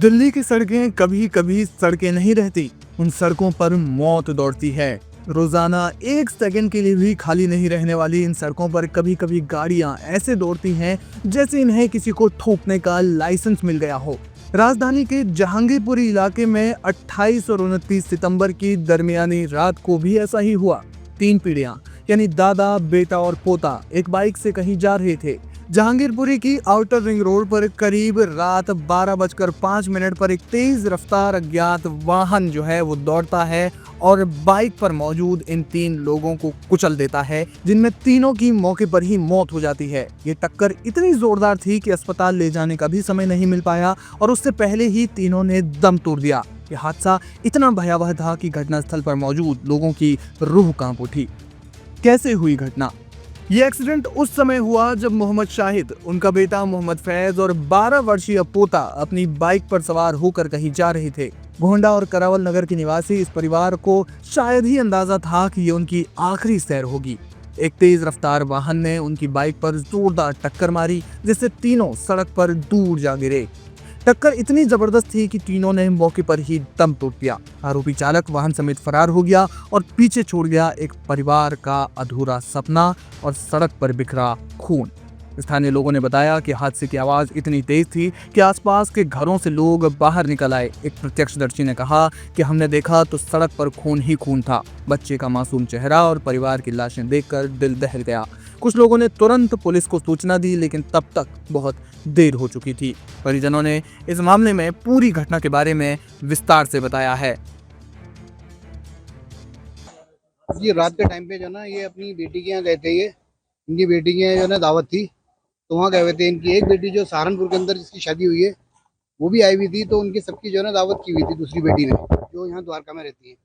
दिल्ली की सड़कें कभी कभी सड़कें नहीं रहती, उन सड़कों पर मौत दौड़ती है। रोजाना एक सेकंड के लिए भी खाली नहीं रहने वाली इन सड़कों पर कभी कभी गाड़ियां ऐसे दौड़ती हैं जैसे इन्हें किसी को ठोकने का लाइसेंस मिल गया हो। राजधानी के जहांगीरपुरी इलाके में 28 और 29 सितंबर की दरमियानी रात को भी ऐसा ही हुआ। तीन पीढ़ियां यानी दादा, बेटा और पोता एक बाइक से कहीं जा रहे थे। जहांगीरपुरी की आउटर रिंग रोड पर करीब रात 12:05 पर एक तेज रफ्तार अज्ञात वाहन जो है वो दौड़ता है और बाइक पर मौजूद इन तीन लोगों को कुचल देता है, जिनमें तीनों की मौके पर ही मौत हो जाती है। ये टक्कर इतनी जोरदार थी कि अस्पताल ले जाने का भी समय नहीं मिल पाया और उससे पहले ही तीनों ने दम तोड़ दिया। यह हादसा इतना भयावह था कि घटनास्थल पर मौजूद लोगों की रूह कांप उठी। कैसे हुई घटना? ये एक्सीडेंट उस समय हुआ जब मोहम्मद शाहिद, उनका बेटा मोहम्मद फैज और 12 वर्षीय पोता अपनी बाइक पर सवार होकर कहीं जा रहे थे। गोंडा और करावल नगर के निवासी इस परिवार को शायद ही अंदाजा था कि ये उनकी आखिरी सैर होगी। एक तेज रफ्तार वाहन ने उनकी बाइक पर जोरदार टक्कर मारी, जिससे तीनों सड़क पर दूर जा गिरे। टक्कर इतनी जबरदस्त थी कि तीनों ने मौके पर ही दम तोड़ दिया। आरोपी चालक वाहन समेत फरार हो गया और पीछे छोड़ गया एक परिवार का अधूरा सपना और सड़क पर बिखरा खून। स्थानीय लोगों ने बताया कि हादसे की आवाज इतनी तेज थी कि आसपास के घरों से लोग बाहर निकल आए। एक प्रत्यक्षदर्शी ने कहा कि हमने देखा तो सड़क पर खून ही खून था। बच्चे का मासूम चेहरा और परिवार की लाशें देखकर दिल दहल गया। कुछ लोगों ने तुरंत पुलिस को सूचना दी, लेकिन तब तक बहुत देर हो चुकी थी। परिजनों ने इस मामले में पूरी घटना के बारे में विस्तार से बताया है। ये रात के टाइम पे जो ना ये अपनी बेटी के यहाँ गए थे। ये इनकी बेटी के यहाँ जो ना दावत थी, तो वहाँ गए हुए थे। इनकी एक बेटी जो सहारनपुर के अंदर जिसकी शादी हुई है वो भी आई हुई थी, तो उनकी सबकी जो है ना दावत की हुई थी दूसरी बेटी ने, जो यहाँ द्वारका में रहती है।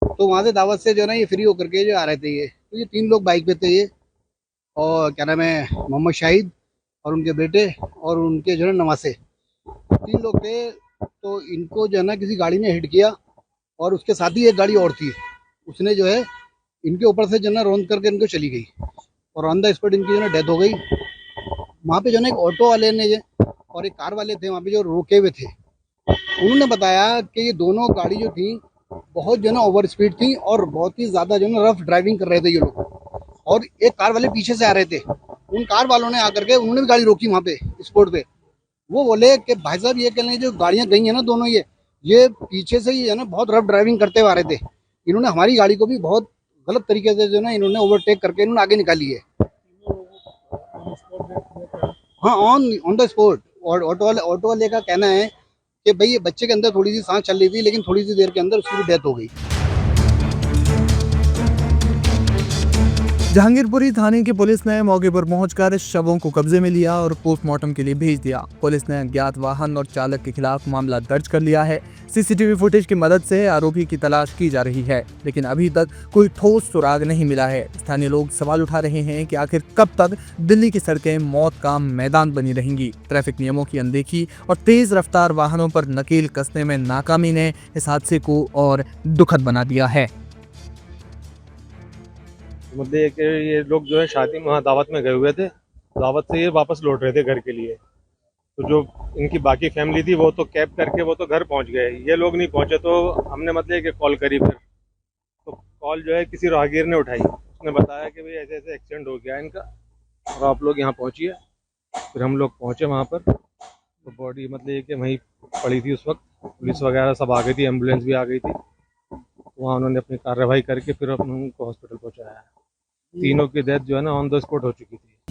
तो वहाँ से दावत से जो ना ये फ्री होकर के जो आ रहे थे। ये तो ये तीन लोग बाइक पे थे। ये और क्या नाम है, मोहम्मद शाहिद और उनके बेटे और उनके जो है नवासे, तीन लोग थे। तो इनको जो है ना किसी गाड़ी ने हिट किया और उसके साथ ही एक गाड़ी और थी, उसने जो है इनके ऊपर से जो है ना रौंद करके इनको चली गई और ऑन द स्पॉट इनकी जो है डेथ हो गई। वहाँ पे जो है एक ऑटो वाले ने और एक कार वाले थे वहाँ पे जो रोके हुए थे, उन्होंने बताया कि ये दोनों गाड़ी जो थी बहुत जो है ना ओवर स्पीड थी और बहुत ही ज्यादा जो है ना रफ ड्राइविंग कर रहे थे ये लोग। और एक कार वाले पीछे से आ रहे थे, उन कार वालों ने आकर के उन्होंने भी गाड़ी रोकी वहाँ पे स्पॉट पे। वो बोले कि भाई साहब ये कह रहे हैं जो गाड़ियाँ गई है ना दोनों, ये पीछे से ही है ना बहुत रफ ड्राइविंग करते हुए आ रहे थे। इन्होंने हमारी गाड़ी को भी बहुत गलत तरीके से जो ना इन्होंने ओवरटेक करके इन्होंने आगे निकाली है। हाँ, ऑन ऑन द स्पॉट। और ऑटो वाले का कहना है कि भाई ये बच्चे के अंदर थोड़ी सी सांस चल रही थी, लेकिन थोड़ी सी देर के अंदर उसकी भी डेथ हो गई। जहांगीरपुरी थाने की पुलिस ने मौके पर पहुंचकर शवों को कब्जे में लिया और पोस्टमार्टम के लिए भेज दिया। पुलिस ने अज्ञात वाहन और चालक के खिलाफ मामला दर्ज कर लिया है। सीसीटीवी फुटेज की मदद से आरोपी की तलाश की जा रही है, लेकिन अभी तक कोई ठोस सुराग नहीं मिला है। स्थानीय लोग सवाल उठा रहे हैं कि आखिर कब तक दिल्ली की सड़कें मौत का मैदान बनी रहेंगी। ट्रैफिक नियमों की अनदेखी और तेज रफ्तार वाहनों पर नकेल कसने में नाकामी ने इस हादसे को और दुखद बना दिया है। मतलब ये लोग जो है शादी में वहाँ दावत में गए हुए थे। दावत से ये वापस लौट रहे थे घर के लिए। तो जो इनकी बाकी फैमिली थी वो तो कैब करके वो तो घर पहुंच गए, ये लोग नहीं पहुंचे। तो हमने मतलब कि कॉल करी, फिर तो कॉल जो है किसी राहगीर ने उठाई। उसने बताया कि भाई ऐसे ऐसे एक्सीडेंट हो गया इनका और आप लोग यहाँ पहुँचिए। फिर हम लोग पहुँचे वहाँ पर, तो बॉडी मतलब कि वहीं पड़ी थी। उस वक्त पुलिस वगैरह सब आ गई थी, एम्बुलेंस भी आ गई थी। वहाँ उन्होंने अपनी कार्रवाई करके फिर उनको हॉस्पिटल पहुँचाया। तीनों की डेथ जो है ना ऑन द स्पॉट हो चुकी थी।